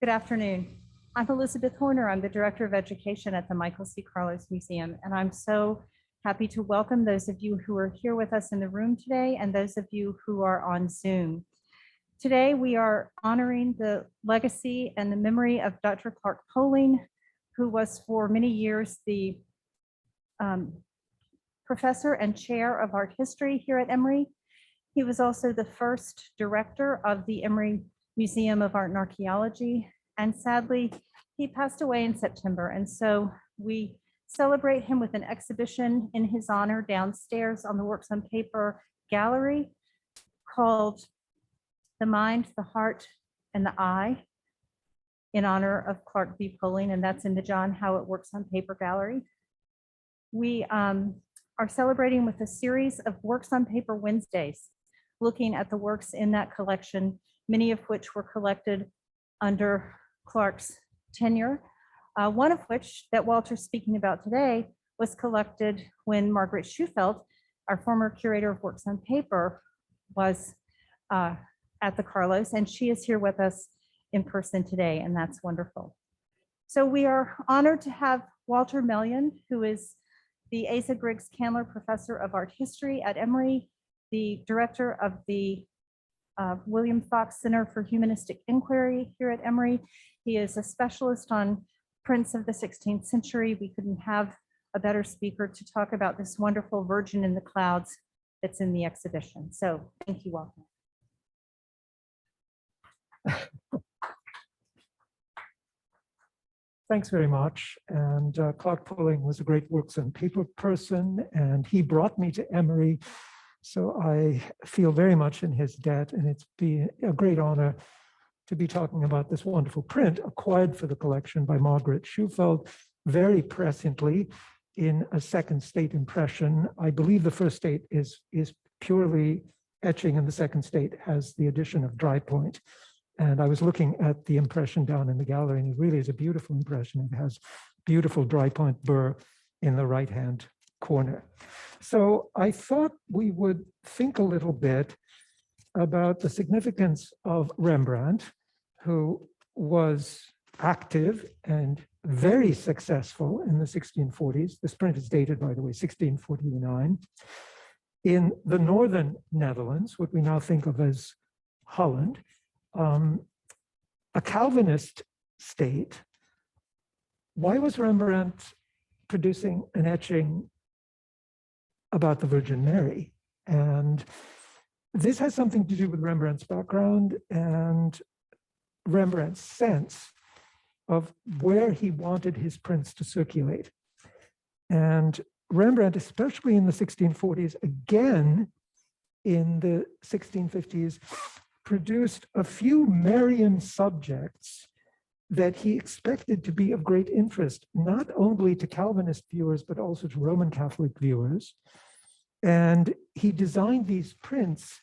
Good afternoon. I'm Elizabeth Horner. I'm the Director of Education at the Michael C. Carlos Museum, and I'm so happy to welcome those of you who are here with us in the room today and those of you who are on Zoom. Today, we are honoring the legacy and the memory of Dr. Clark Poling, who was for many years the professor and chair of art history here at Emory. He was also the first director of the Emory Museum of Art and Archaeology, and sadly, he passed away in September. And so we celebrate him with an exhibition in his honor downstairs on the Works on Paper gallery called The Mind, the Heart, and the Eye, in honor of Clark V. Poling, and that's in the John Howitt Works on Paper gallery. We are celebrating with a series of Works on Paper Wednesdays, looking at the works in that collection, many of which were collected under Clark's tenure, one of which that Walter's speaking about today was collected when Margaret Schufelt, our former curator of Works on Paper, was at the Carlos, and she is here with us in person today, and that's wonderful. So we are honored to have Walter Melion, who is the Asa Griggs Candler Professor of Art History at Emory, the director of the William Fox Center for Humanistic Inquiry here at Emory. He is a specialist on prints of the 16th century. We couldn't have a better speaker to talk about this wonderful Virgin in the Clouds that's in the exhibition. So thank you, Walter. Thanks very much. And Clark Poling was a great Works on Paper person, and he brought me to Emory. So I feel very much in his debt, and it's been a great honor to be talking about this wonderful print acquired for the collection by Margaret Schufelt, very presciently in a second state impression. I believe the first state is purely etching, and the second state has the addition of drypoint. And I was looking at the impression down in the gallery, and it really is a beautiful impression. It has beautiful drypoint burr in the right-hand corner. So I thought we would think a little bit about the significance of Rembrandt, who was active and very successful in the 1640s. This print is dated, by the way, 1649. In the northern Netherlands, what we now think of as Holland, a Calvinist state. Why was Rembrandt producing an etching about the Virgin Mary? And this has something to do with Rembrandt's background and Rembrandt's sense of where he wanted his prints to circulate. And Rembrandt, especially in the 1640s, again in the 1650s, produced a few Marian subjects that he expected to be of great interest, not only to Calvinist viewers, but also to Roman Catholic viewers. And he designed these prints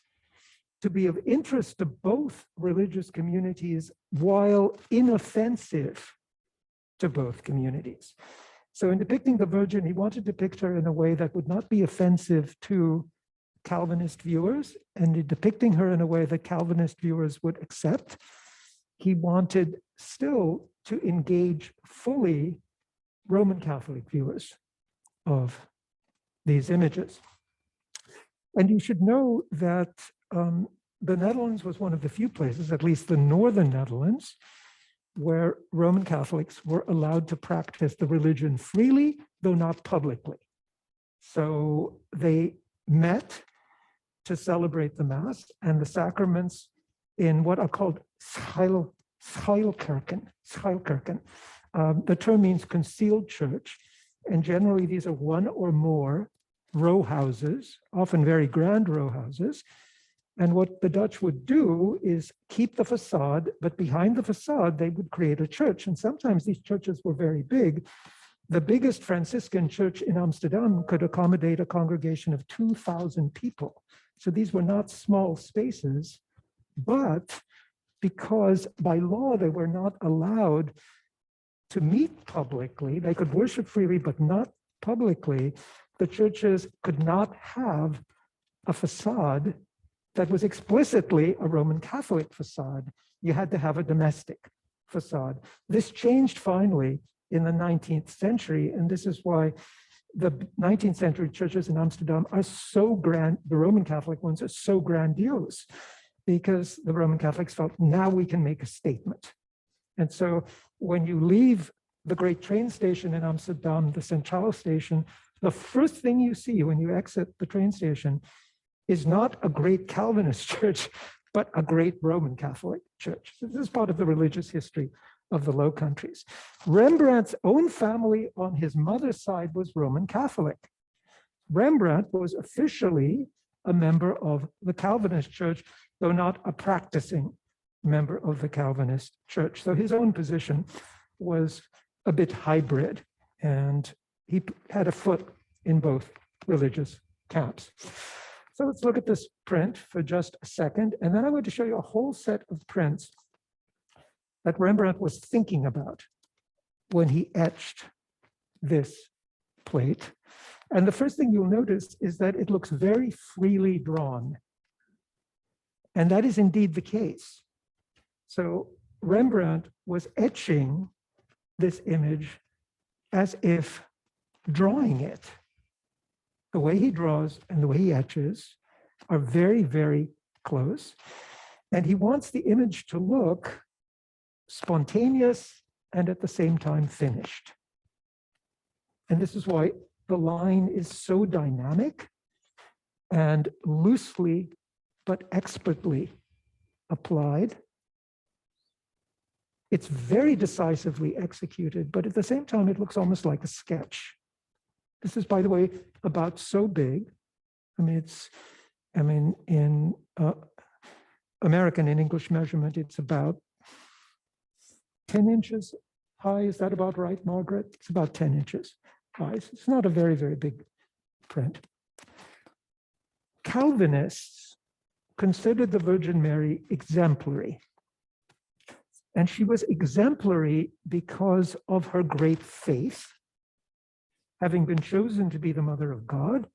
to be of interest to both religious communities while inoffensive to both communities. So in depicting the Virgin, he wanted to depict her in a way that would not be offensive to Calvinist viewers, and in depicting her in a way that Calvinist viewers would accept. He wanted still to engage fully Roman Catholic viewers of these images. And you should know that the Netherlands was one of the few places, at least the northern Netherlands, where Roman Catholics were allowed to practice the religion freely, though not publicly. So they met to celebrate the Mass and the sacraments in what are called schuilkerken. The term means concealed church, and generally these are one or more row houses, often very grand row houses. And what the Dutch would do is keep the facade, but behind the facade, they would create a church. And sometimes these churches were very big. The biggest Franciscan church in Amsterdam could accommodate a congregation of 2,000 people. So these were not small spaces, but because by law they were not allowed to meet publicly, they could worship freely, but not publicly, the churches could not have a facade that was explicitly a Roman Catholic facade. You had to have a domestic facade. This changed finally in the 19th century, and this is why the 19th century churches in Amsterdam are so grand, the Roman Catholic ones are so grandiose, because the Roman Catholics felt, now we can make a statement. And so when you leave the great train station in Amsterdam, the Centrale station, the first thing you see when you exit the train station is not a great Calvinist church, but a great Roman Catholic church. So this is part of the religious history of the Low Countries. Rembrandt's own family on his mother's side was Roman Catholic. Rembrandt was officially a member of the Calvinist church, though not a practicing member of the Calvinist church. So his own position was a bit hybrid, and he had a foot in both religious camps. So let's look at this print for just a second, and then I'm going to show you a whole set of prints that Rembrandt was thinking about when he etched this plate. And the first thing you'll notice is that it looks very freely drawn. And that is indeed the case. So Rembrandt was etching this image as if drawing it. The way he draws and the way he etches are very, very close. And he wants the image to look spontaneous and at the same time finished. And this is why the line is so dynamic and loosely but expertly applied. It's very decisively executed, but at the same time, it looks almost like a sketch. This is, by the way, about so big. In American and English measurement, it's about 10 inches high. Is that about right, Margaret? It's about 10 inches high. So it's not a very, very big print. Calvinists considered the Virgin Mary exemplary. And she was exemplary because of her great faith. Having been chosen to be the Mother of God,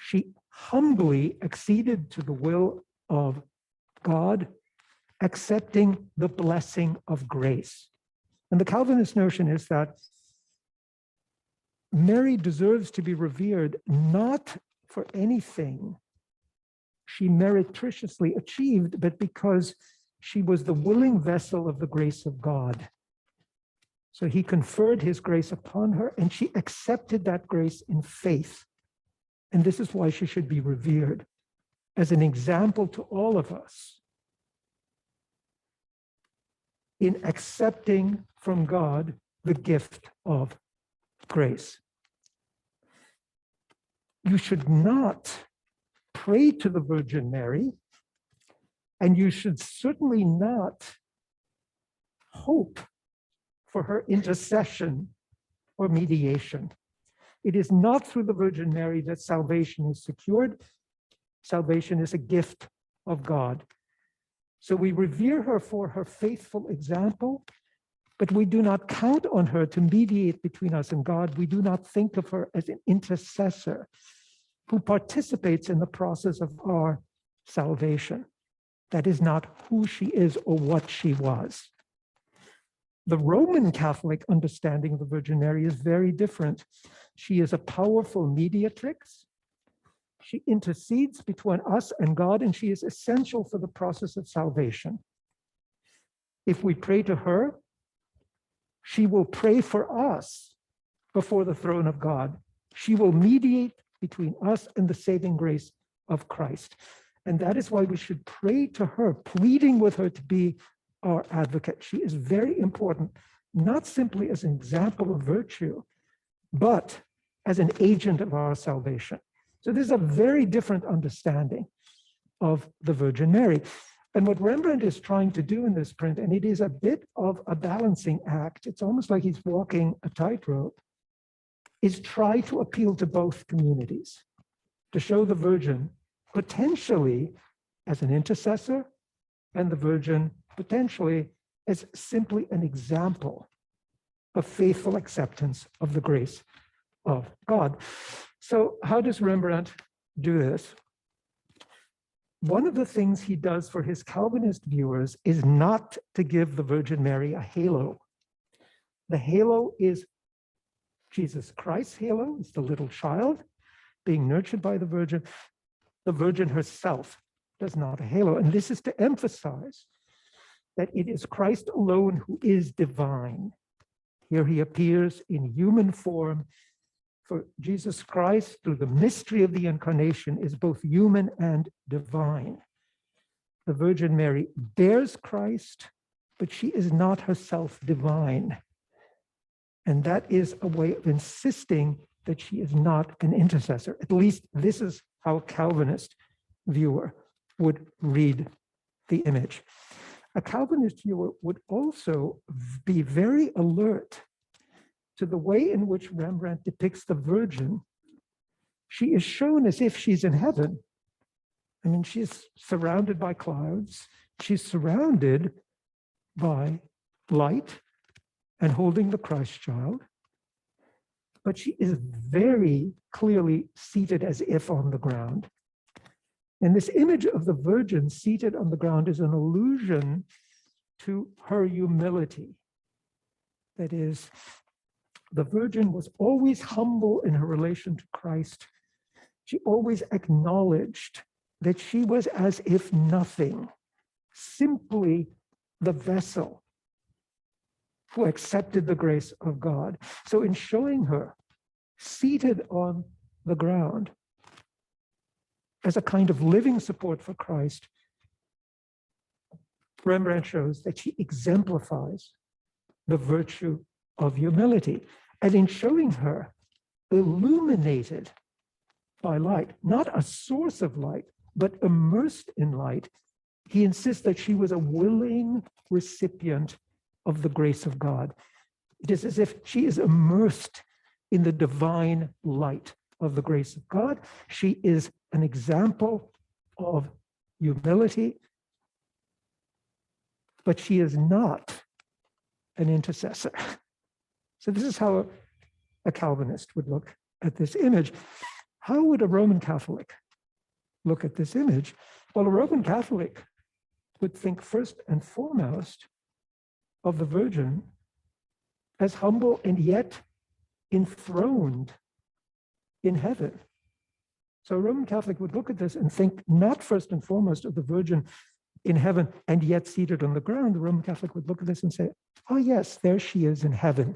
she humbly acceded to the will of God, accepting the blessing of grace. And the Calvinist notion is that Mary deserves to be revered not for anything she meretriciously achieved, but because she was the willing vessel of the grace of God. So he conferred his grace upon her, and she accepted that grace in faith. And this is why she should be revered as an example to all of us in accepting from God the gift of grace. You should not pray to the Virgin Mary, and you should certainly not hope for her intercession or mediation. It is not through the Virgin Mary that salvation is secured. Salvation is a gift of God. So we revere her for her faithful example, but we do not count on her to mediate between us and God. We do not think of her as an intercessor who participates in the process of our salvation. That is not who she is or what she was. The Roman Catholic understanding of the Virgin Mary is very different. She is a powerful mediatrix. She intercedes between us and God, and she is essential for the process of salvation. If we pray to her, she will pray for us before the throne of God. She will mediate between us and the saving grace of Christ. And that is why we should pray to her, pleading with her to be our advocate. She is very important, not simply as an example of virtue, but as an agent of our salvation. So this is a very different understanding of the Virgin Mary. And what Rembrandt is trying to do in this print, and it is a bit of a balancing act, it's almost like he's walking a tightrope, is try to appeal to both communities, to show the Virgin potentially as an intercessor and the Virgin potentially as simply an example of faithful acceptance of the grace of God. So how does Rembrandt do this? one of the things he does for his Calvinist viewers is not to give the Virgin Mary a halo. The halo is Jesus Christ's halo. It's the little child being nurtured by the Virgin. The Virgin herself does not a halo. And this is to emphasize that it is Christ alone who is divine. Here he appears in human form. For Jesus Christ, through the mystery of the incarnation, is both human and divine. The Virgin Mary bears Christ, but she is not herself divine. And that is a way of insisting that she is not an intercessor. At least this is how a Calvinist viewer would read the image. A Calvinist viewer would also be very alert to the way in which Rembrandt depicts the Virgin. She is shown as if she's in heaven. I mean, she's surrounded by clouds. She's surrounded by light and holding the Christ child. But she is very clearly seated as if on the ground. And this image of the Virgin seated on the ground is an allusion to her humility. That is, the Virgin was always humble in her relation to Christ. She always acknowledged that she was as if nothing, simply the vessel who accepted the grace of God. So in showing her seated on the ground as a kind of living support for Christ, Rembrandt shows that she exemplifies the virtue of humility. And in showing her illuminated by light, not a source of light, but immersed in light, he insists that she was a willing recipient of the grace of God. It is as if she is immersed in the divine light of the grace of God. She is an example of humility, but she is not an intercessor. So this is how a Calvinist would look at this image. How would a Roman Catholic look at this image? Well, a Roman Catholic would think first and foremost of the Virgin as humble and yet enthroned in heaven. So a Roman Catholic would look at this and think not first and foremost of the Virgin in heaven and yet seated on the ground. The Roman Catholic would look at this and say, oh yes, there she is in heaven.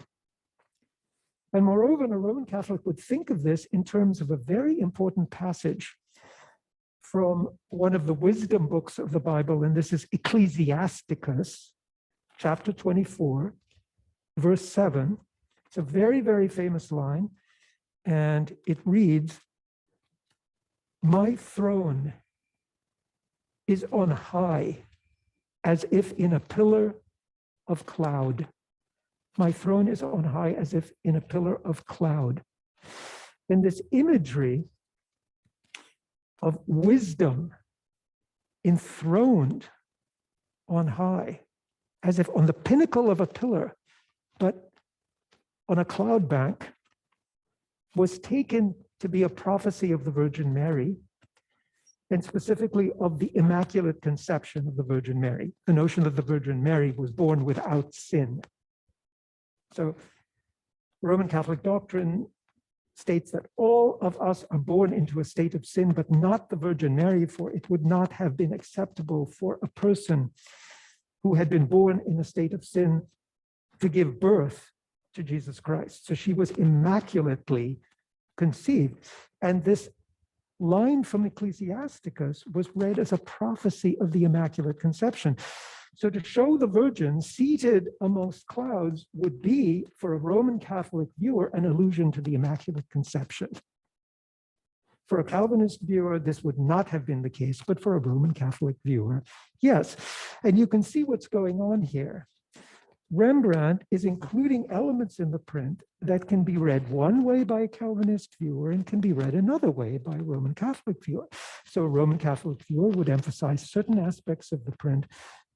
And moreover, a Roman Catholic would think of this in terms of a very important passage from one of the wisdom books of the Bible, and this is Ecclesiasticus, chapter 24, verse 7. It's a very, very famous line, and it reads, "My throne is on high, as if in a pillar of cloud." My throne is on high as if in a pillar of cloud. And this imagery of wisdom enthroned on high, as if on the pinnacle of a pillar, but on a cloud bank, was taken to be a prophecy of the Virgin Mary, and specifically of the Immaculate Conception of the Virgin Mary, the notion that the Virgin Mary was born without sin. So Roman Catholic doctrine states that all of us are born into a state of sin, but not the Virgin Mary, for it would not have been acceptable for a person who had been born in a state of sin to give birth to Jesus Christ. So she was immaculately conceived. And this line from Ecclesiasticus was read as a prophecy of the Immaculate Conception. So to show the Virgin seated amongst clouds would be, for a Roman Catholic viewer, an allusion to the Immaculate Conception. For a Calvinist viewer, this would not have been the case, but for a Roman Catholic viewer, yes. And you can see what's going on here. Rembrandt is including elements in the print that can be read one way by a Calvinist viewer and can be read another way by a Roman Catholic viewer. So a Roman Catholic viewer would emphasize certain aspects of the print.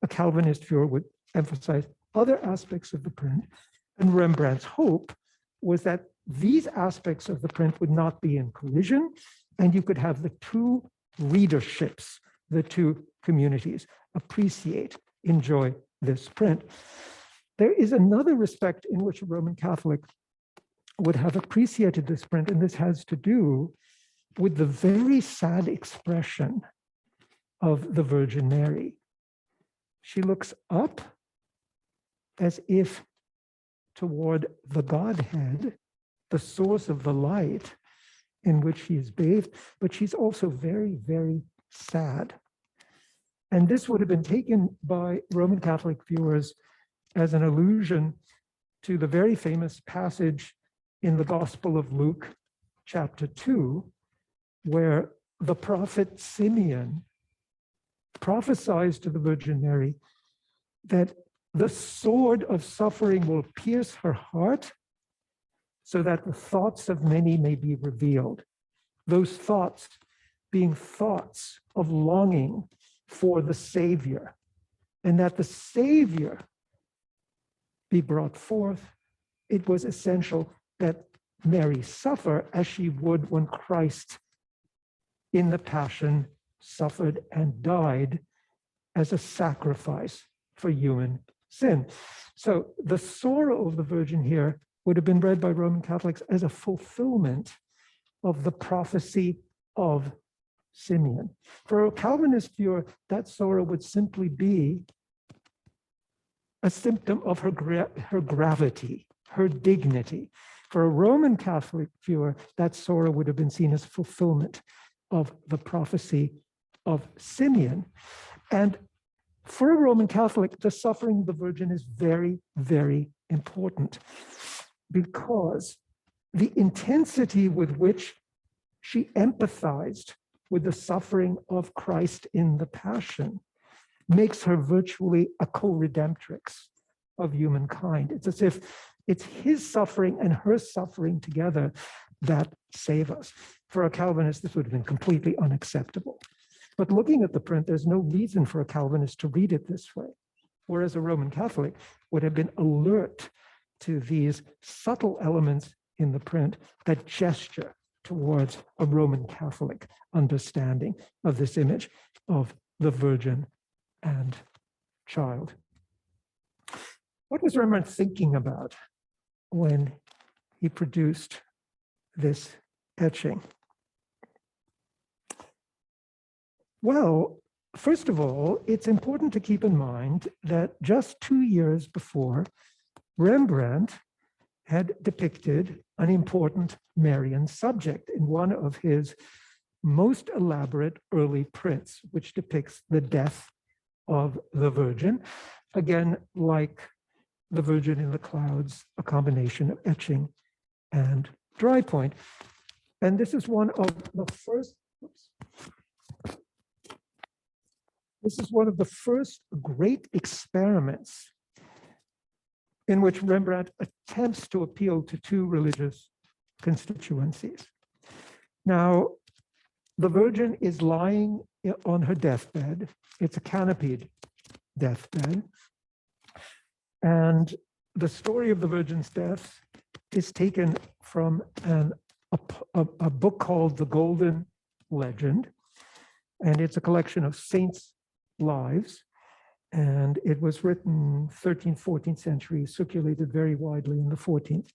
A Calvinist viewer would emphasize other aspects of the print. And Rembrandt's hope was that these aspects of the print would not be in collision, and you could have the two readerships, the two communities appreciate, enjoy this print. There is another respect in which a Roman Catholic would have appreciated this print, and this has to do with the very sad expression of the Virgin Mary. She looks up as if toward the Godhead, the source of the light in which she is bathed, but she's also very, very sad. And this would have been taken by Roman Catholic viewers as an allusion to the very famous passage in the Gospel of Luke, chapter 2, where the prophet Simeon prophesies to the Virgin Mary that the sword of suffering will pierce her heart so that the thoughts of many may be revealed. Those thoughts being thoughts of longing for the Savior, and that the Savior be brought forth. It was essential that Mary suffer as she would when Christ in the Passion suffered and died as a sacrifice for human sin. So the sorrow of the Virgin here would have been read by Roman Catholics as a fulfillment of the prophecy of Simeon. For a Calvinist viewer, that sorrow would simply be a symptom of her gravity, her dignity. For a Roman Catholic viewer, that sorrow would have been seen as fulfillment of the prophecy of Simeon. And for a Roman Catholic, the suffering of the Virgin is very, very important, because the intensity with which she empathized with the suffering of Christ in the Passion makes her virtually a co-redemptrix of humankind. It's as if it's his suffering and her suffering together that save us. For a Calvinist, this would have been completely unacceptable. But looking at the print, there's no reason for a Calvinist to read it this way, whereas a Roman Catholic would have been alert to these subtle elements in the print that gesture towards a Roman Catholic understanding of this image of the Virgin and Child. What was Rembrandt thinking about when he produced this etching? Well, first of all, it's important to keep in mind that just 2 years before, Rembrandt had depicted an important Marian subject in one of his most elaborate early prints, which depicts the death of the Virgin. Again, like the Virgin in the Clouds, a combination of etching and drypoint. And this is one of the first, this is one of the first great experiments in which Rembrandt attempts to appeal to two religious constituencies. Now, the Virgin is lying on her deathbed. It's a canopied deathbed. And the story of the Virgin's death is taken from a book called The Golden Legend. And it's a collection of saints' lives. And it was written 13th, 14th century, circulated very widely in the 14th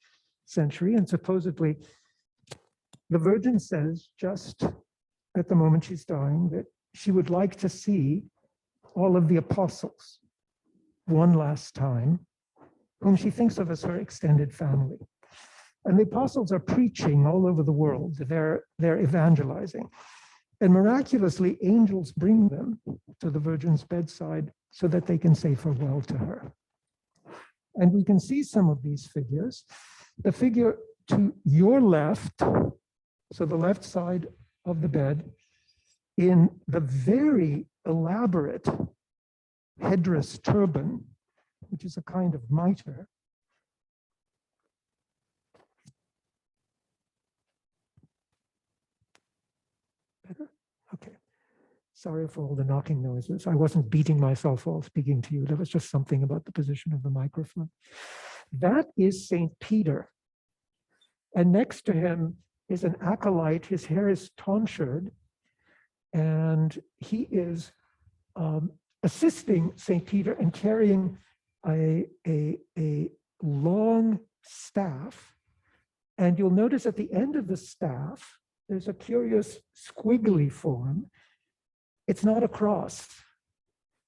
century. And supposedly, the Virgin says, just at the moment she's dying, that she would like to see all of the apostles one last time, whom she thinks of as her extended family. And the apostles are preaching all over the world. They're evangelizing. And miraculously, angels bring them to the Virgin's bedside so that they can say farewell to her. And we can see some of these figures. The figure to your left, so the left side of the bed, in the very elaborate headdress turban, which is a kind of mitre. Better? Okay. Sorry for all the knocking noises. I wasn't beating myself while speaking to you. There was just something about the position of the microphone. That is St. Peter. And next to him is an acolyte. His hair is tonsured. and he is assisting St. Peter and carrying a long staff. And you'll notice at the end of the staff, there's a curious squiggly form. It's not a cross.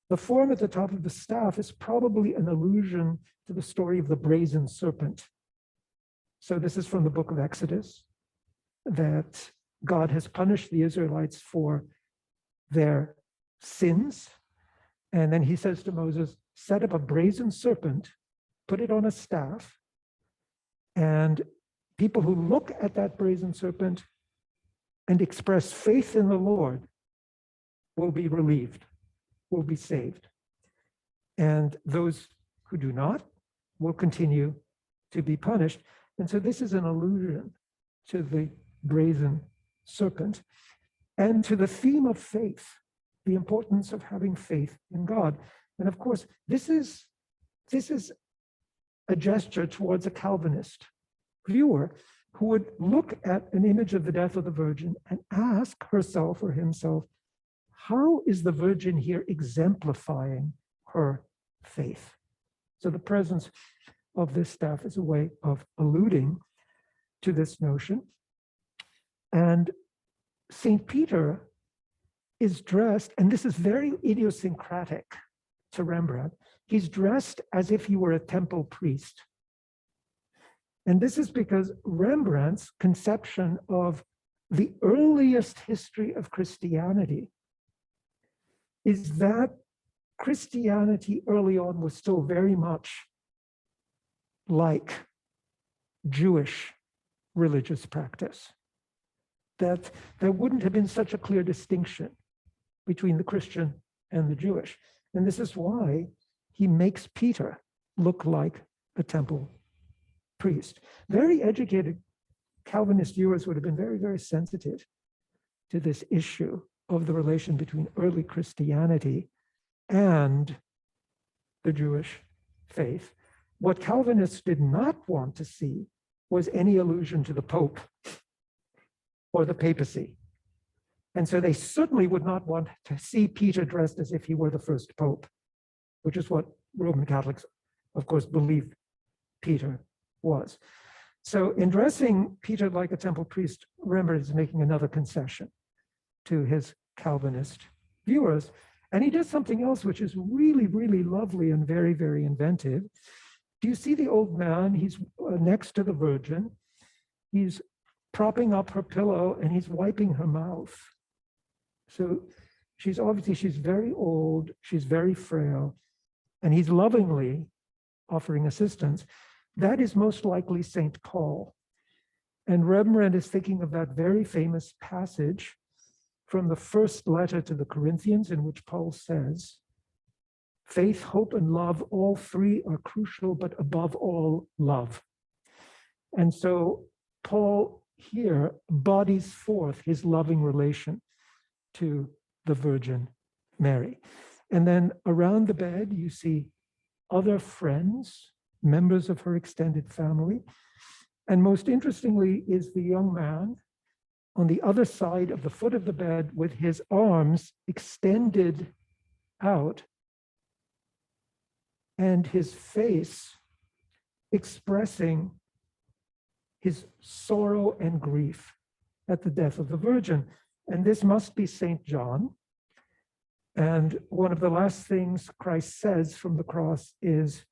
The form at the top of the staff is probably an allusion to the story of the brazen serpent. So this is from the book of Exodus, that God has punished the Israelites for their sins. And then he says to Moses, set up a brazen serpent, put it on a staff, and people who look at that brazen serpent and express faith in the Lord will be relieved, will be saved. And those who do not will continue to be punished. And so this is an allusion to the brazen serpent and to the theme of faith, the importance of having faith in God. And of course, this is a gesture towards a Calvinist viewer who would look at an image of the death of the Virgin and ask herself or himself, how is the Virgin here exemplifying her faith? So the presence of this staff is a way of alluding to this notion. And St. Peter is dressed, and this is very idiosyncratic to Rembrandt, he's dressed as if he were a temple priest. And this is because Rembrandt's conception of the earliest history of Christianity is that Christianity early on was still very much like Jewish religious practice, that there wouldn't have been such a clear distinction between the Christian and the Jewish. And this is why he makes Peter look like a temple priest. Very educated Calvinist viewers would have been very, very sensitive to this issue of the relation between early Christianity and the Jewish faith. What Calvinists did not want to see was any allusion to the Pope or the papacy. And so they certainly would not want to see Peter dressed as if he were the first Pope, which is what Roman Catholics, of course, believed Peter was. So in dressing Peter like a temple priest, Rembrandt is making another concession to his Calvinist viewers. And he does something else which is really, really lovely and very, very inventive. Do you see the old man? He's next to the Virgin. He's propping up her pillow and he's wiping her mouth. So she's very old, she's very frail, and he's lovingly offering assistance. That is most likely St. Paul. And Rembrandt is thinking of that very famous passage from the first letter to the Corinthians, in which Paul says, faith, hope, and love, all three are crucial, but above all, love. And so Paul here bodies forth his loving relation to the Virgin Mary. And then around the bed, you see other friends, members of her extended family. And most interestingly is the young man on the other side of the foot of the bed with his arms extended out and his face expressing his sorrow and grief at the death of the Virgin. And this must be St. John. And one of the last things Christ says from the cross is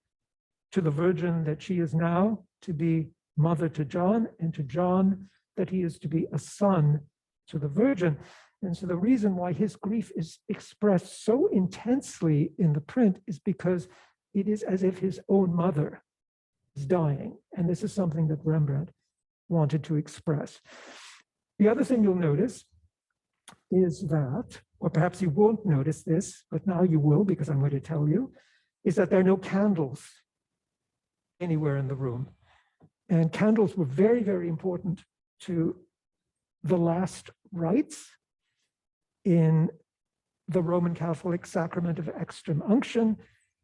to the Virgin that she is now to be mother to John, and to John that he is to be a son to the Virgin. And so the reason why his grief is expressed so intensely in the print is because it is as if his own mother is dying. And this is something that Rembrandt wanted to express. The other thing you'll notice is that, or perhaps you won't notice this, but now you will because I'm going to tell you, is that there are no candles anywhere in the room. And candles were very, very important to the last rites in the Roman Catholic sacrament of extreme unction.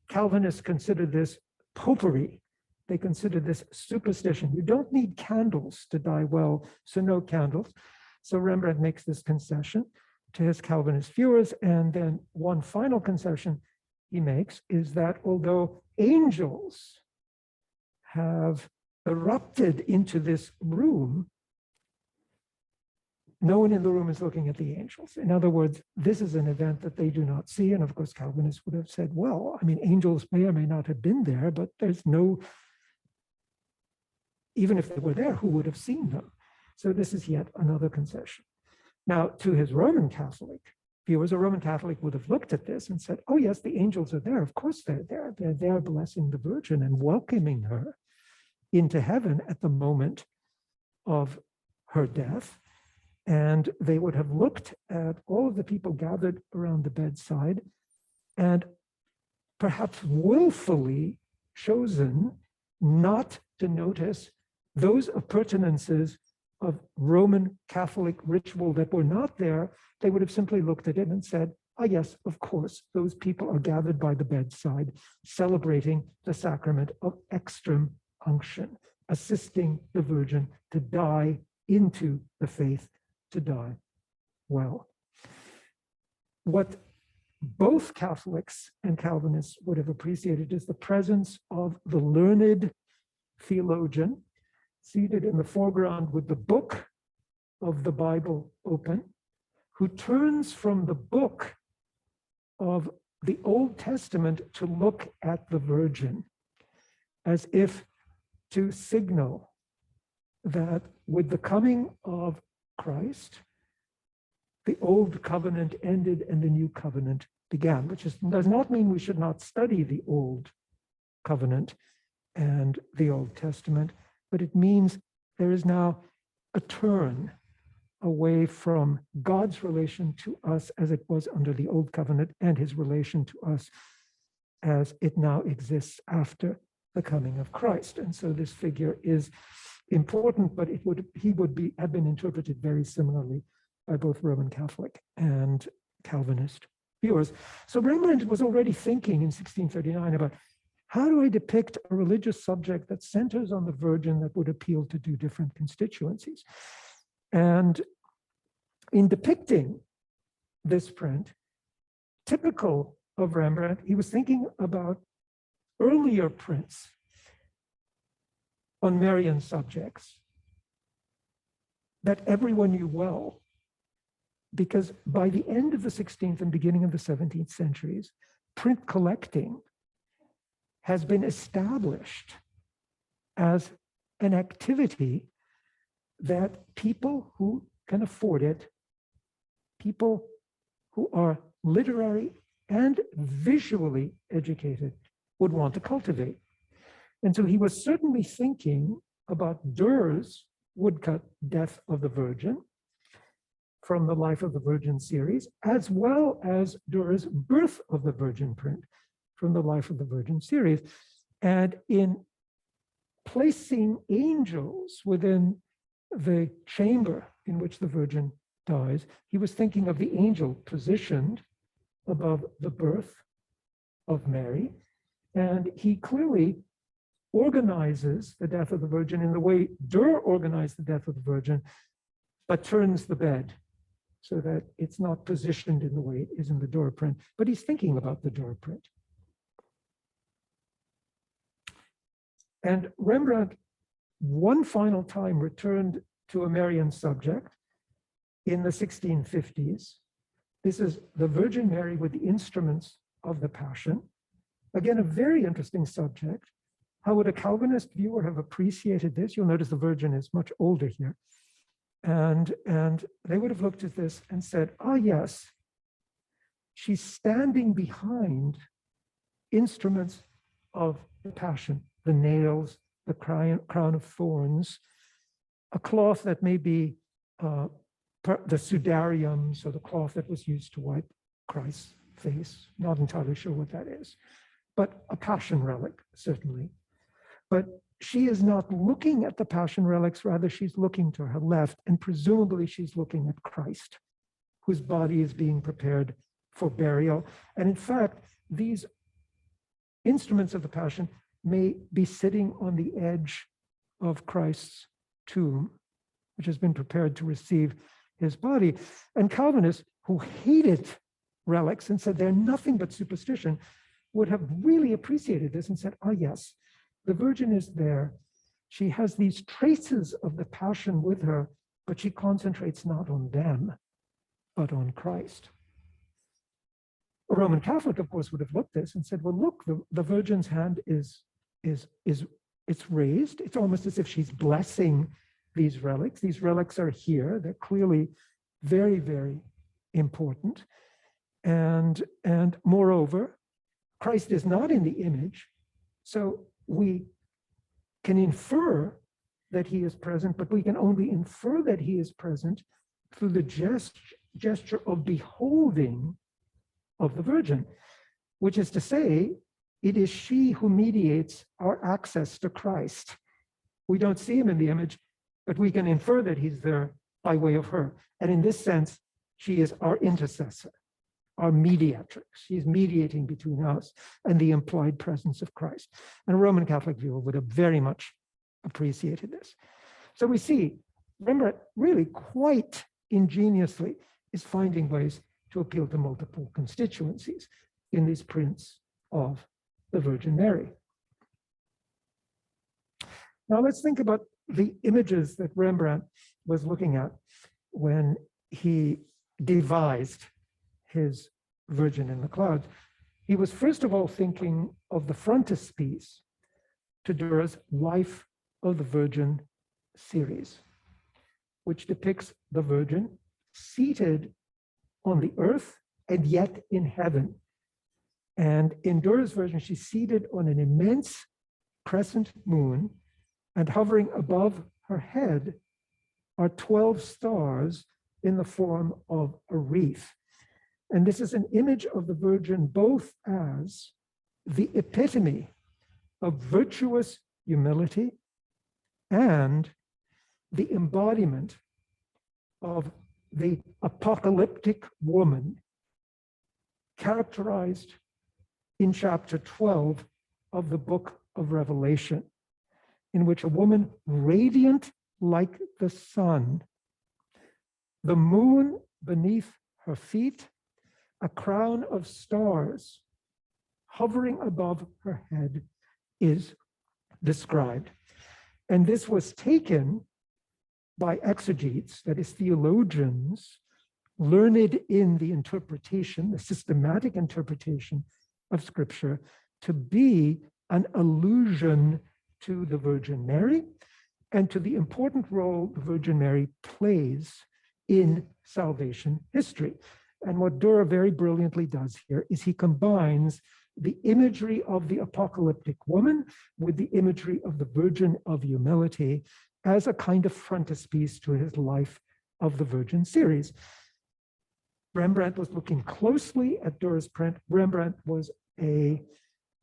Calvinists consider this popery. They consider this superstition. You don't need candles to die well, so no candles. So Rembrandt makes this concession. to his Calvinist viewers. And then one final concession he makes is that although angels have erupted into this room, no one in the room is looking at the angels. In other words, this is an event that they do not see. And of course, Calvinists would have said, well, I mean, angels may or may not have been there, but there's no, even if they were there, who would have seen them? So this is yet another concession. Now, to his Roman Catholic viewers, a Roman Catholic would have looked at this and said, oh, yes, the angels are there. Of course they're there. They're there blessing the Virgin and welcoming her into heaven at the moment of her death. And they would have looked at all of the people gathered around the bedside and perhaps willfully chosen not to notice those appurtenances of Roman Catholic ritual that were not there. They would have simply looked at it and said, ah, yes, of course, those people are gathered by the bedside, celebrating the sacrament of extreme unction, assisting the Virgin to die into the faith, to die well. What both Catholics and Calvinists would have appreciated is the presence of the learned theologian seated in the foreground with the book of the Bible open, who turns from the book of the Old Testament to look at the Virgin, as if to signal that with the coming of Christ, the old covenant ended and the new covenant began, which does not mean we should not study the old covenant and the Old Testament, but it means there is now a turn away from God's relation to us as it was under the old covenant and his relation to us as it now exists after the coming of Christ. And so this figure is important, but he would have been interpreted very similarly by both Roman Catholic and Calvinist viewers. So Rembrandt was already thinking in 1639 about, how do I depict a religious subject that centers on the Virgin that would appeal to two different constituencies? And in depicting this print, typical of Rembrandt, he was thinking about earlier prints on Marian subjects that everyone knew well, because by the end of the 16th and beginning of the 17th centuries, print collecting has been established as an activity that people who can afford it, people who are literary and visually educated, would want to cultivate. And so he was certainly thinking about Dürer's woodcut Death of the Virgin from the Life of the Virgin series, as well as Dürer's Birth of the Virgin print from the Life of the Virgin series. And in placing angels within the chamber in which the Virgin dies, he was thinking of the angel positioned above the birth of Mary. And he clearly organizes the death of the Virgin in the way Dürer organized the death of the Virgin, but turns the bed so that it's not positioned in the way it is in the Dürer print. But he's thinking about the Dürer print. And Rembrandt, one final time, returned to a Marian subject in the 1650s. This is the Virgin Mary with the instruments of the Passion. Again, a very interesting subject. How would a Calvinist viewer have appreciated this? You'll notice the Virgin is much older here. And they would have looked at this and said, oh yes, she's standing behind instruments of the Passion, the nails, the crown of thorns, a cloth that may be the sudarium, so the cloth that was used to wipe Christ's face. Not entirely sure what that is, but a Passion relic, certainly. But she is not looking at the Passion relics, rather she's looking to her left, and presumably she's looking at Christ, whose body is being prepared for burial. And in fact, these instruments of the Passion may be sitting on the edge of Christ's tomb, which has been prepared to receive his body. And Calvinists, who hated relics and said they're nothing but superstition, would have really appreciated this and said, oh yes, the Virgin is there. She has these traces of the Passion with her, but she concentrates not on them, but on Christ. A Roman Catholic, of course, would have looked at this and said, well, look, the Virgin's hand is it's raised. It's almost as if she's blessing these relics. These relics are here. They're clearly very, very important. And moreover, Christ is not in the image. So we can infer that he is present, but we can only infer that he is present through the gesture of beholding of the Virgin, which is to say, it is she who mediates our access to Christ. We don't see him in the image, but we can infer that he's there by way of her. And in this sense, she is our intercessor, our mediatrix. She's mediating between us and the implied presence of Christ. And a Roman Catholic viewer would have very much appreciated this. So we see Rembrandt really quite ingeniously is finding ways to appeal to multiple constituencies in these prints of the Virgin Mary. Now let's think about the images that Rembrandt was looking at when he devised his Virgin in the Clouds. He was first of all thinking of the frontispiece to Dürer's Life of the Virgin series, which depicts the Virgin seated on the earth and yet in heaven. And in Dürer's version, she's seated on an immense crescent moon, and hovering above her head are 12 stars in the form of a wreath. And this is an image of the Virgin both as the epitome of virtuous humility and the embodiment of the apocalyptic woman characterized in chapter 12 of the book of Revelation, in which a woman radiant like the sun, the moon beneath her feet, a crown of stars hovering above her head is described. And this was taken by exegetes, that is theologians, learned in the interpretation, the systematic interpretation of Scripture, to be an allusion to the Virgin Mary and to the important role the Virgin Mary plays in salvation history. And what Dürer very brilliantly does here is he combines the imagery of the apocalyptic woman with the imagery of the Virgin of Humility as a kind of frontispiece to his Life of the Virgin series. Rembrandt was looking closely at Dürer's print. Rembrandt was a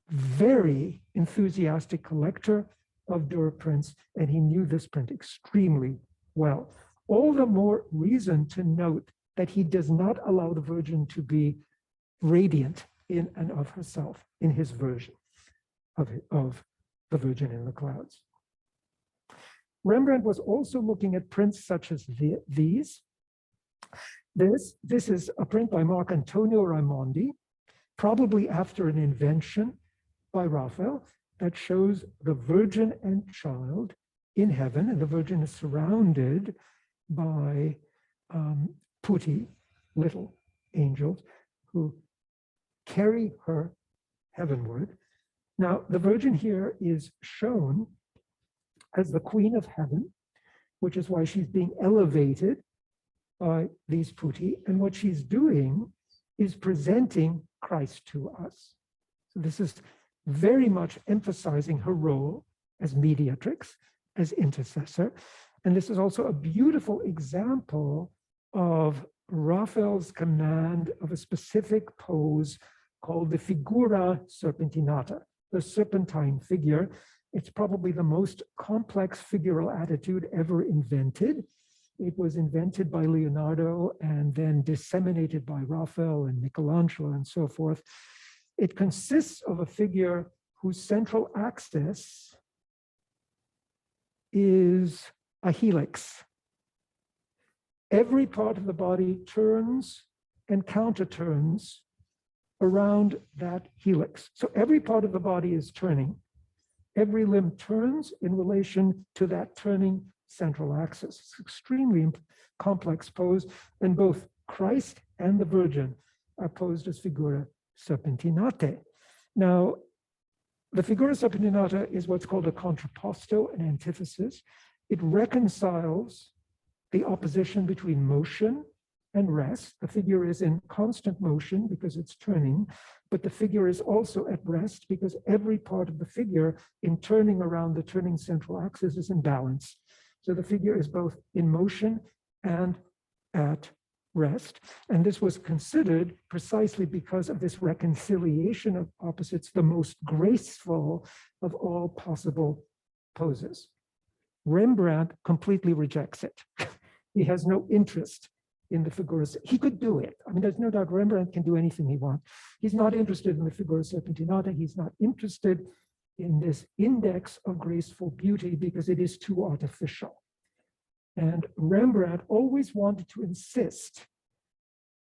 very enthusiastic collector of Dürer prints, and he knew this print extremely well. All the more reason to note that he does not allow the Virgin to be radiant in and of herself in his version of the Virgin in the Clouds. Rembrandt was also looking at prints such as these. This is a print by Marcantonio Ramondi, probably after an invention by Raphael, that shows the Virgin and Child in heaven, and the Virgin is surrounded by putti, little angels, who carry her heavenward. Now, the Virgin here is shown as the Queen of Heaven, which is why she's being elevated by these putti, and what she's doing is presenting Christ to us. So this is very much emphasizing her role as mediatrix, as intercessor. And this is also a beautiful example of Raphael's command of a specific pose called the figura serpentinata, the serpentine figure. It's probably the most complex figural attitude ever invented. It was invented by Leonardo and then disseminated by Raphael and Michelangelo and so forth. It consists of a figure whose central axis is a helix. Every part of the body turns and counter turns around that helix. So every part of the body is turning. Every limb turns in relation to that turning central axis. It's an extremely complex pose, and both Christ and the Virgin are posed as figura serpentinate. Now, the figura serpentinata is what's called a contrapposto and antithesis. It reconciles the opposition between motion and rest. The figure is in constant motion because it's turning, but the figure is also at rest because every part of the figure in turning around the turning central axis is in balance. So the figure is both in motion and at rest. And this was considered precisely because of this reconciliation of opposites, the most graceful of all possible poses. Rembrandt completely rejects it. He has no interest in the figuras. He could do it. I mean, there's no doubt Rembrandt can do anything he wants. He's not interested in the figura serpentinata. He's not interested in this index of graceful beauty because it is too artificial. And Rembrandt always wanted to insist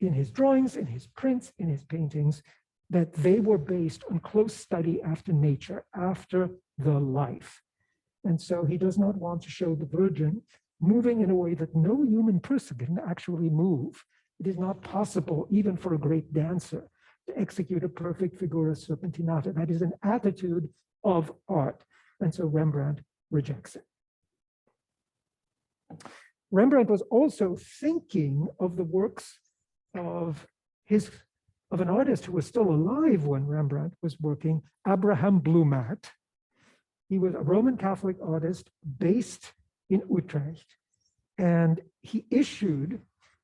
in his drawings, in his prints, in his paintings, that they were based on close study after nature, after the life. And so he does not want to show the Virgin moving in a way that no human person can actually move. It is not possible, even for a great dancer, to execute a perfect figura serpentinata. That is an attitude of art. And so Rembrandt rejects it. Rembrandt was also thinking of the works of an artist who was still alive when Rembrandt was working, Abraham Blumart. He was a Roman Catholic artist based in Utrecht, and he issued,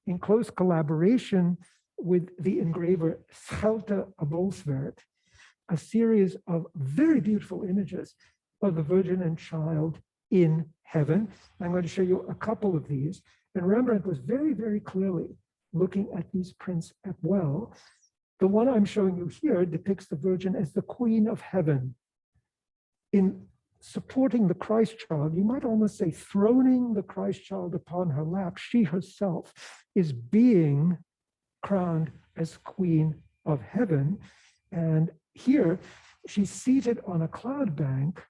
in close collaboration with the engraver Schelte Abolswert, a series of very beautiful images of the Virgin and Child in heaven. I'm going to show you a couple of these. And Rembrandt was very, very clearly looking at these prints as well. The one I'm showing you here depicts the Virgin as the Queen of Heaven. In supporting the Christ child, you might almost say throning the Christ child upon her lap, she herself is being crowned as Queen of Heaven. And here she's seated on a cloud bank.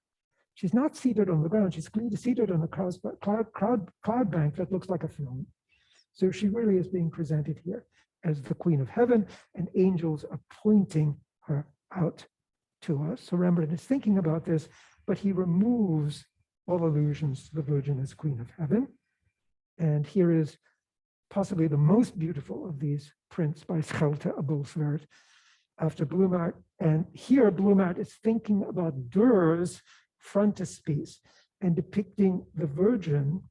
She's not seated on the ground, she's seated on a cloud bank that looks like a film. So she really is being presented here as the Queen of Heaven, and angels are pointing her out to us. So Rembrandt is thinking about this, but he removes all allusions to the Virgin as Queen of Heaven. And here is possibly the most beautiful of these prints by Schelte Abolswert after Blumart. And here Blumart is thinking about Dürer's frontispiece and depicting the Virgin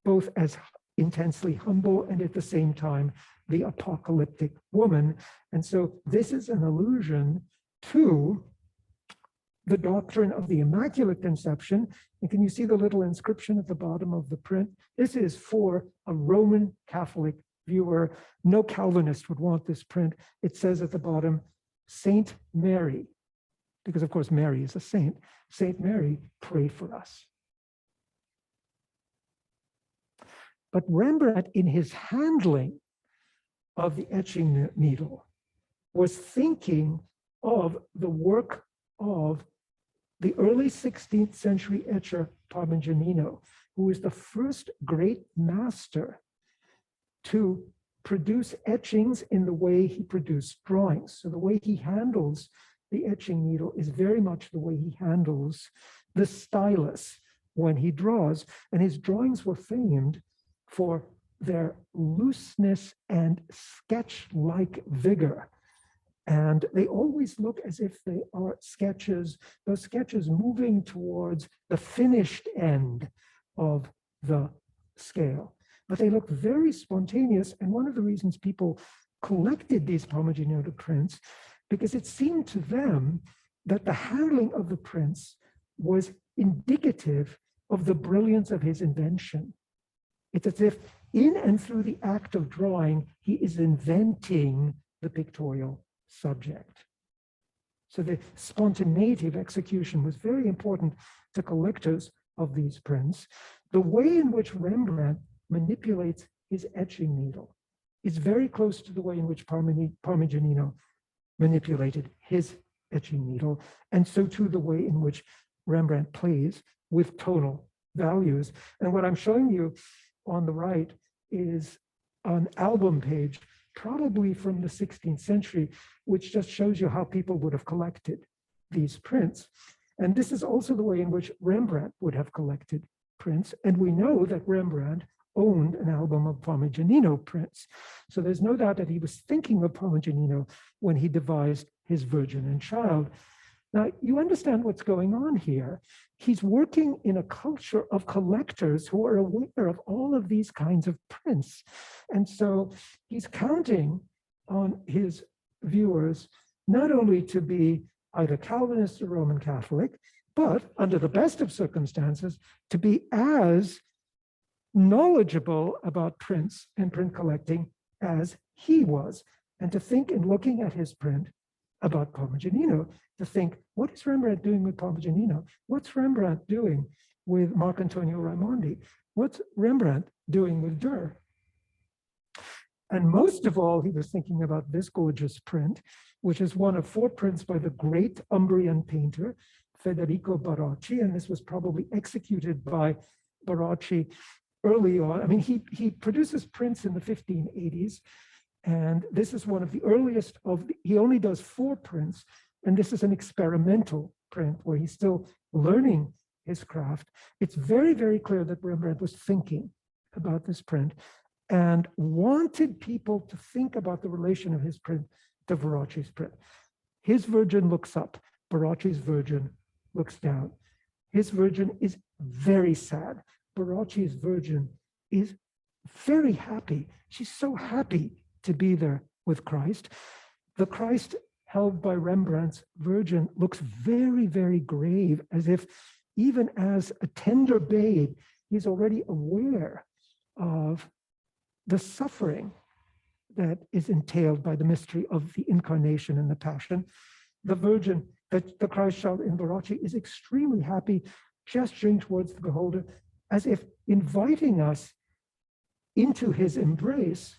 both as intensely humble and at the same time the apocalyptic woman. And so this is an allusion to the doctrine of the Immaculate Conception. And can you see the little inscription at the bottom of the print? This is for a Roman Catholic viewer. No Calvinist would want this print. It says at the bottom, Saint Mary, because of course Mary is a saint. Saint Mary, pray for us. But Rembrandt, in his handling of the etching needle, was thinking of the work of the early 16th century etcher Parmigianino, who is the first great master to produce etchings in the way he produced drawings. So the way he handles the etching needle is very much the way he handles the stylus when he draws. And his drawings were famed for their looseness and sketch-like vigor. And they always look as if they are sketches, those sketches moving towards the finished end of the scale. But they look very spontaneous. And one of the reasons people collected these Parmigianino prints, because it seemed to them that the handling of the prints was indicative of the brilliance of his invention. It's as if in and through the act of drawing, he is inventing the pictorial subject. So the spontaneity of execution was very important to collectors of these prints. The way in which Rembrandt manipulates his etching needle is very close to the way in which Parmigianino manipulated his etching needle, and so too the way in which Rembrandt plays with tonal values. And what I'm showing you on the right is an album page, probably from the 16th century, which just shows you how people would have collected these prints. And this is also the way in which Rembrandt would have collected prints. And we know that Rembrandt owned an album of Parmigianino prints. So there's no doubt that he was thinking of Parmigianino when he devised his Virgin and Child. Now, you understand what's going on here. He's working in a culture of collectors who are aware of all of these kinds of prints. And so he's counting on his viewers not only to be either Calvinist or Roman Catholic, but under the best of circumstances, to be as knowledgeable about prints and print collecting as he was, and to think in looking at his print about Parmigianino, to think, what is Rembrandt doing with Parmigianino? What's Rembrandt doing with Marcantonio Raimondi? What's Rembrandt doing with Dürer? And most of all, he was thinking about this gorgeous print, which is one of 4 prints by the great Umbrian painter, Federico Barocci, and this was probably executed by Barocci early on. I mean, he produces prints in the 1580s, and this is one of the earliest he only does 4 prints, and this is an experimental print where he's still learning his craft. It's very, very clear that Rembrandt was thinking about this print and wanted people to think about the relation of his print to Barocci's print. His Virgin looks up, Barocci's Virgin looks down. His Virgin is very sad. Barocci's Virgin is very happy. She's so happy to be there with Christ. The Christ held by Rembrandt's Virgin looks very, very grave, as if even as a tender babe, he's already aware of the suffering that is entailed by the mystery of the incarnation and the passion. The Virgin, the Christ child in Barocci, is extremely happy, gesturing towards the beholder, as if inviting us into his embrace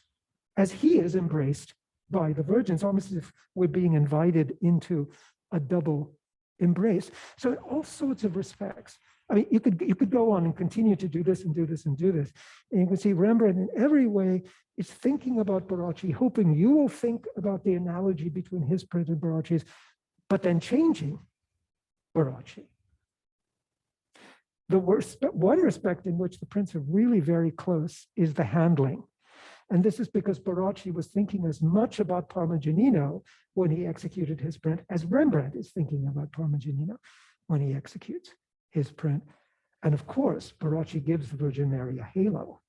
as he is embraced by the Virgin. It's almost as if we're being invited into a double embrace. So in all sorts of respects, I mean, you could go on and continue to do this and do this and do this. And you can see Rembrandt in every way is thinking about Barocci, hoping you will think about the analogy between his print and Barocci's, but then changing Barocci. The one respect in which the prints are really very close is the handling. And this is because Barocci was thinking as much about Parmigianino when he executed his print as Rembrandt is thinking about Parmigianino when he executes his print. And of course, Barocci gives the Virgin Mary a halo,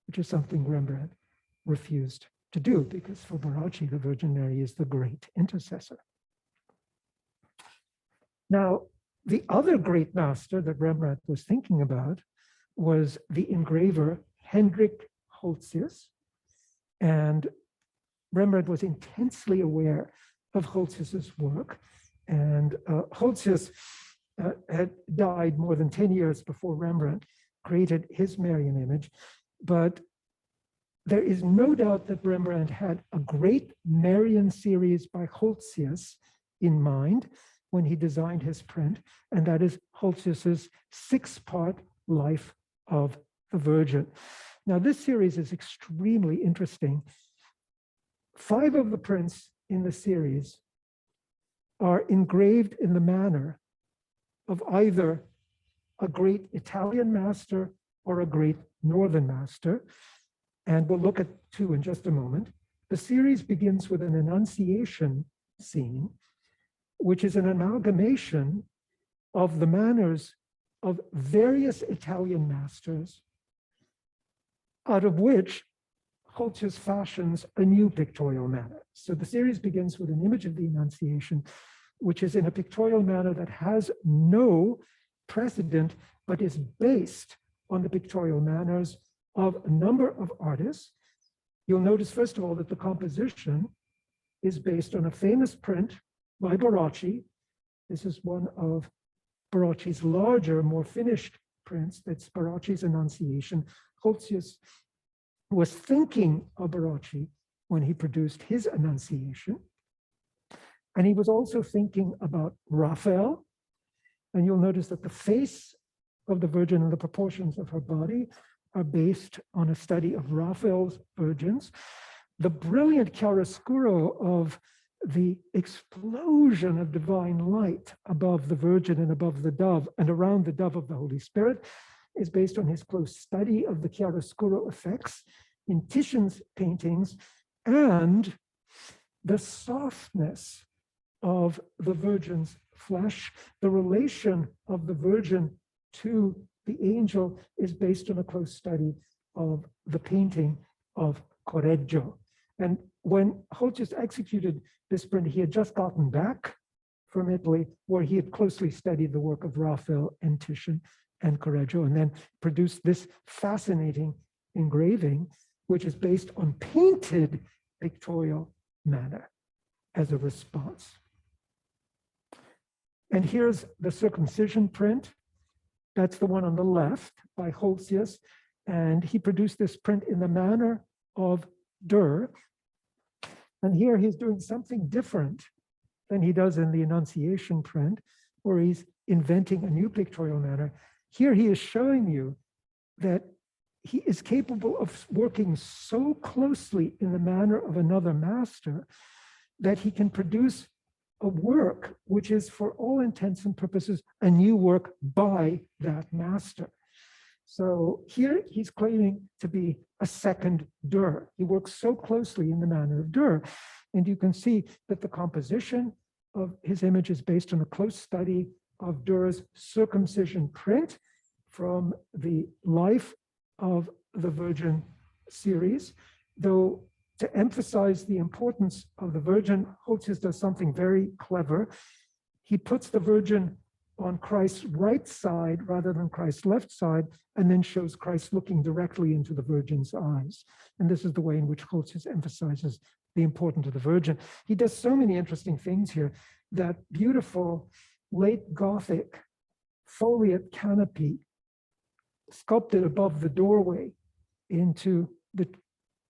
which is something Rembrandt refused to do, because for Barocci, the Virgin Mary is the great intercessor. Now, the other great master that Rembrandt was thinking about was the engraver Hendrick Hulsius. And Rembrandt was intensely aware of Hulsius's work. And Hulsius had died more than 10 years before Rembrandt created his Marian image. But there is no doubt that Rembrandt had a great Marian series by Hulsius in mind when he designed his print, and that is Hulsius's 6-part Life of the Virgin. Now, this series is extremely interesting. 5 of the prints in the series are engraved in the manner of either a great Italian master or a great Northern master. And we'll look at 2 in just a moment. The series begins with an Annunciation scene, which is an amalgamation of the manners of various Italian masters, out of which Hulsius fashions a new pictorial manner. So the series begins with an image of the Annunciation, which is in a pictorial manner that has no precedent, but is based on the pictorial manners of a number of artists. You'll notice, first of all, that the composition is based on a famous print by Barocci. This is one of Barocci's larger, more finished prints. That's Barocci's Annunciation. Hulsius was thinking of Barocci when he produced his Annunciation. And he was also thinking about Raphael. And you'll notice that the face of the Virgin and the proportions of her body are based on a study of Raphael's virgins. The brilliant chiaroscuro of the explosion of divine light above the Virgin and above the dove and around the dove of the Holy Spirit is based on his close study of the chiaroscuro effects in Titian's paintings and the softness of the Virgin's flesh. The relation of the Virgin to the angel is based on a close study of the painting of Correggio. And when Hulsius executed this print, he had just gotten back from Italy, where he had closely studied the work of Raphael and Titian and Correggio, and then produced this fascinating engraving, which is based on painted pictorial manner as a response. And here's the circumcision print. That's the one on the left by Hulsius. And he produced this print in the manner of Dürer. And here he's doing something different than he does in the Annunciation print, where he's inventing a new pictorial manner. Here he is showing you that he is capable of working so closely in the manner of another master that he can produce a work which is, for all intents and purposes, a new work by that master. So here he's claiming to be a second Dürer. He works so closely in the manner of Dürer. And you can see that the composition of his image is based on a close study of Dürer's circumcision print from the Life of the Virgin series. Though to emphasize the importance of the Virgin, Hulsius does something very clever. He puts the Virgin on Christ's right side rather than Christ's left side, and then shows Christ looking directly into the Virgin's eyes. And this is the way in which Hulsius emphasizes the importance of the Virgin. He does so many interesting things here. That beautiful late Gothic foliate canopy sculpted above the doorway into the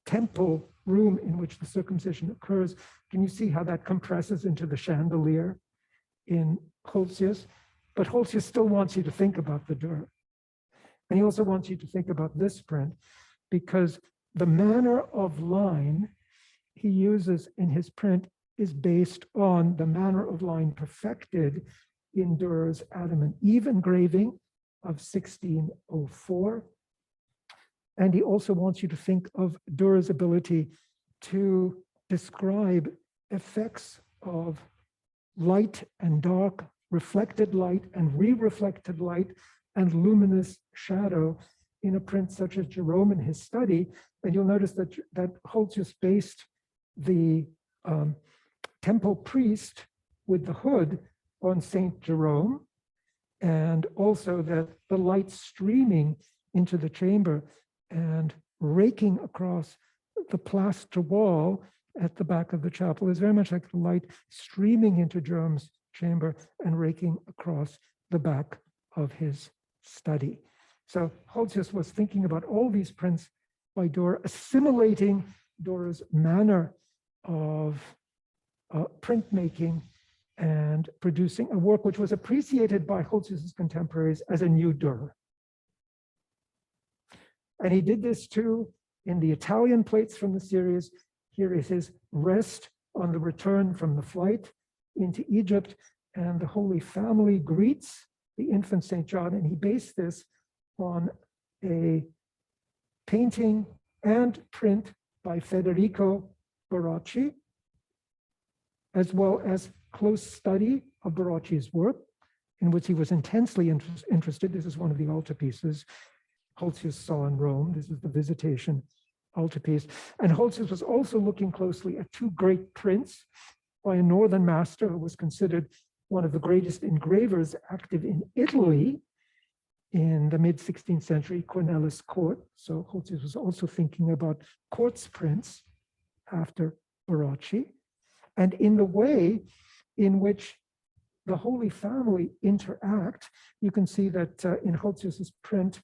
temple room in which the circumcision occurs. Can you see how that compresses into the chandelier in Hulsius? But Hulsius still wants you to think about the Dürer. And he also wants you to think about this print, because the manner of line he uses in his print is based on the manner of line perfected in Dürer's Adam and Eve engraving of 1604. And he also wants you to think of Dürer's ability to describe effects of light and dark, reflected light and re-reflected light, and luminous shadow in a print such as Jerome in his study. And you'll notice that Hulsius based the temple priest with the hood on Saint Jerome, and also that the light streaming into the chamber and raking across the plaster wall at the back of the chapel is very much like the light streaming into Jerome's chamber and raking across the back of his study. So Hulsius was thinking about all these prints by Dürer, assimilating Dürer's manner of printmaking and producing a work which was appreciated by Hulsius's contemporaries as a new Dürer. And he did this too in the Italian plates from the series. Here is his rest on the return from the flight into Egypt, and the Holy Family greets the infant St. John, and he based this on a painting and print by Federico Barocci, as well as close study of Barocci's work, in which he was intensely interested. This is one of the altarpieces Hulsius saw in Rome. This is the Visitation altarpiece. And Hulsius was also looking closely at two great prints by a northern master who was considered one of the greatest engravers active in Italy in the mid-16th century, Cornelis Cort. So Hulsius was also thinking about Cort's prints after Barocci, and in the way in which the Holy Family interact. You can see that in Hulsius's print,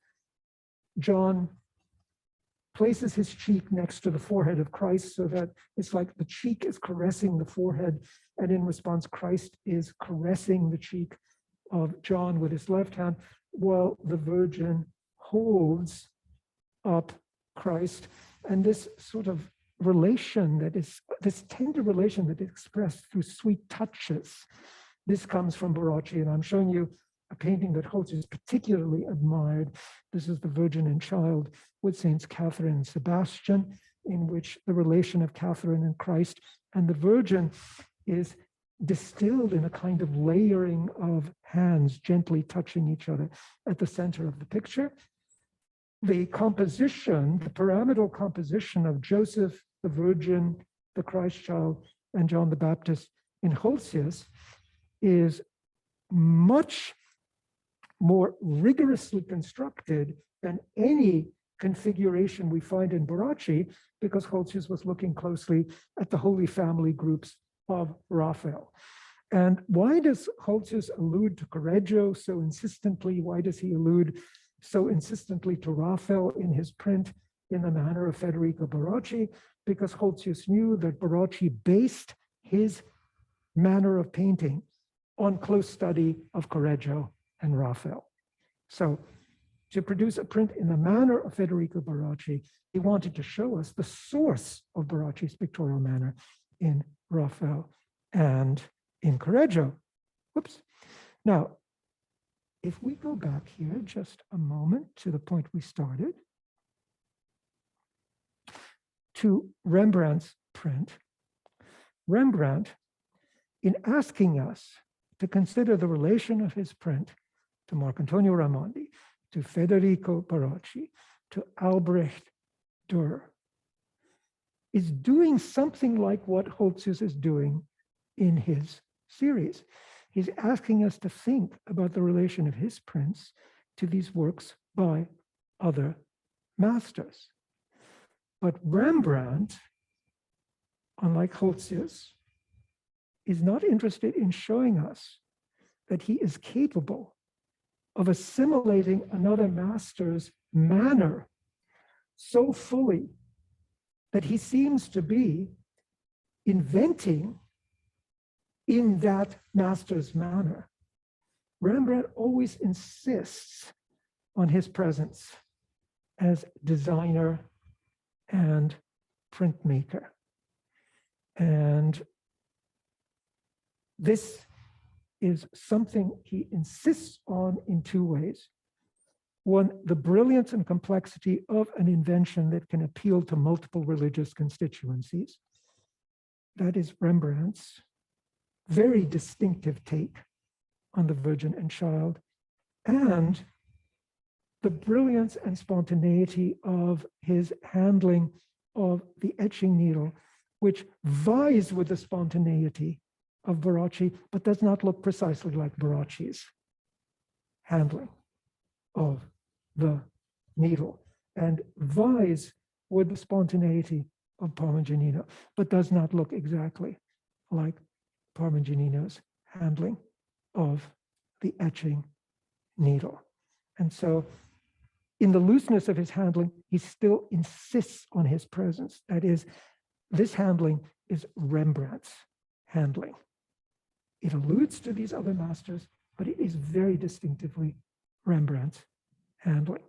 John places his cheek next to the forehead of Christ so that it's like the cheek is caressing the forehead, and in response, Christ is caressing the cheek of John with his left hand, while the Virgin holds up Christ. And this sort of relation that is, this tender relation that is expressed through sweet touches, this comes from Barocci, and I'm showing you a painting that Hulsius particularly admired. This is the Virgin and Child with Saints Catherine and Sebastian, in which the relation of Catherine and Christ and the Virgin is distilled in a kind of layering of hands gently touching each other at the center of the picture. The composition, the pyramidal composition of Joseph, the Virgin, the Christ Child, and John the Baptist in Hulsius is much more rigorously constructed than any configuration we find in Barocci, because Hulsius was looking closely at the Holy Family groups of Raphael. And why does Hulsius allude to Correggio so insistently? Why does he allude so insistently to Raphael in his print in the manner of Federico Barocci? Because Hulsius knew that Barocci based his manner of painting on close study of Correggio and Raphael. So to produce a print in the manner of Federico Barocci, he wanted to show us the source of Barocci's pictorial manner in Raphael and in Correggio. Whoops. Now, if we go back here just a moment to the point we started, to Rembrandt's print, Rembrandt, in asking us to consider the relation of his print to Marcantonio Ramondi, to Federico Barocci, to Albrecht Dürer, is doing something like what Hulsius is doing in his series. He's asking us to think about the relation of his prints to these works by other masters. But Rembrandt, unlike Hulsius, is not interested in showing us that he is capable of assimilating another master's manner so fully that he seems to be inventing in that master's manner. Rembrandt always insists on his presence as designer and printmaker. And this is something he insists on in two ways. One, the brilliance and complexity of an invention that can appeal to multiple religious constituencies. That is Rembrandt's very distinctive take on the Virgin and Child, and the brilliance and spontaneity of his handling of the etching needle, which vies with the spontaneity of Barocci, but does not look precisely like Barocci's handling of the needle, and vies with the spontaneity of Parmigianino, but does not look exactly like Parmigianino's handling of the etching needle. And so in the looseness of his handling, he still insists on his presence. That is, this handling is Rembrandt's handling. It alludes to these other masters, but it is very distinctively Rembrandt's handling.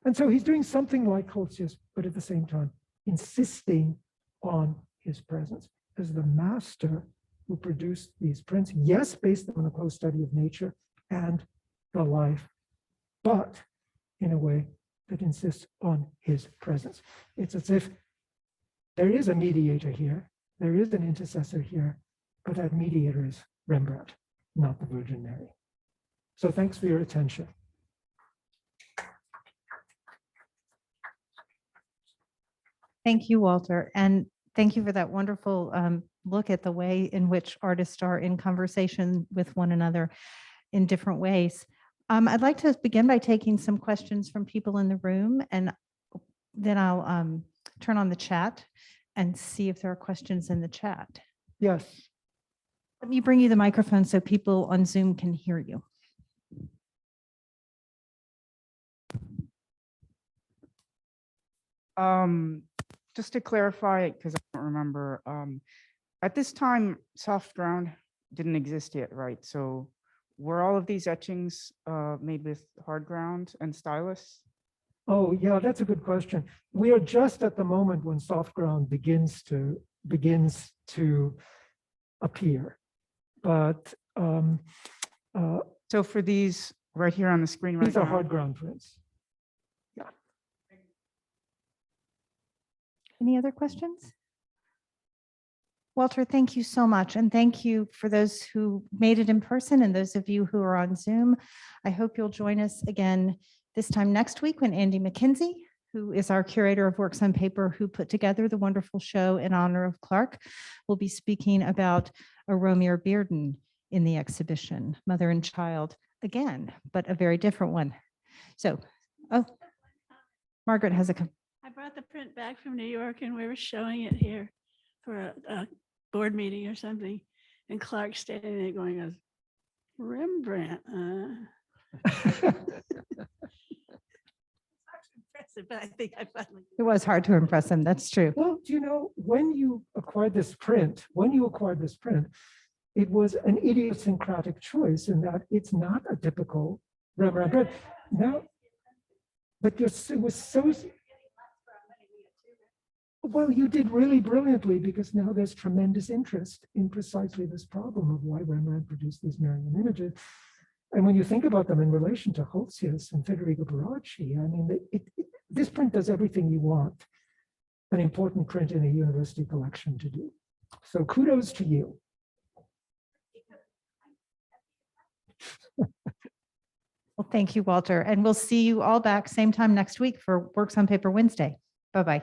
And so he's doing something like Hulsius, but at the same time, insisting on his presence as the master who produced these prints, yes, based on a close study of nature and the life, but in a way that insists on his presence. It's as if there is a mediator here, there is an intercessor here, but that mediator is Rembrandt, not the Virgin Mary. So thanks for your attention. Thank you, Walter. And thank you for that wonderful look at the way in which artists are in conversation with one another in different ways. I'd like to begin by taking some questions from people in the room, and then I'll turn on the chat and see if there are questions in the chat. Yes. Let me bring you the microphone so people on Zoom can hear you. Just to clarify, because I don't remember, at this time, soft ground didn't exist yet, right? So were all of these etchings made with hard ground and stylus? Oh, yeah, that's a good question. We are just at the moment when soft ground begins to appear. But So for these right here on the screen right these are now, hard ground prints. Any other questions? Walter, thank you so much. And thank you for those who made it in person and those of you who are on Zoom. I hope you'll join us again this time next week when Andy McKinsey, who is our curator of works on paper, who put together the wonderful show in honor of Clark, will be speaking about a Romeo Bearden in the exhibition, Mother and Child, again, but a very different one. So, oh, Margaret has a I brought the print back from New York and we were showing it here for a board meeting or something. And Clark standing there going, Rembrandt. Impressive, but I think I finally. It was hard to impress him. That's true. Well, do you know, when you acquired this print, it was an idiosyncratic choice in that it's not a typical Rembrandt print. Now, but it was so. Well, you did really brilliantly because now there's tremendous interest in precisely this problem of why Rembrandt produced these Marian images. And when you think about them in relation to Hulsius and Federico Barocci, I mean, this print does everything you want an important print in a university collection to do. So kudos to you. Well, thank you, Walter. And we'll see you all back same time next week for Works on Paper Wednesday. Bye-bye.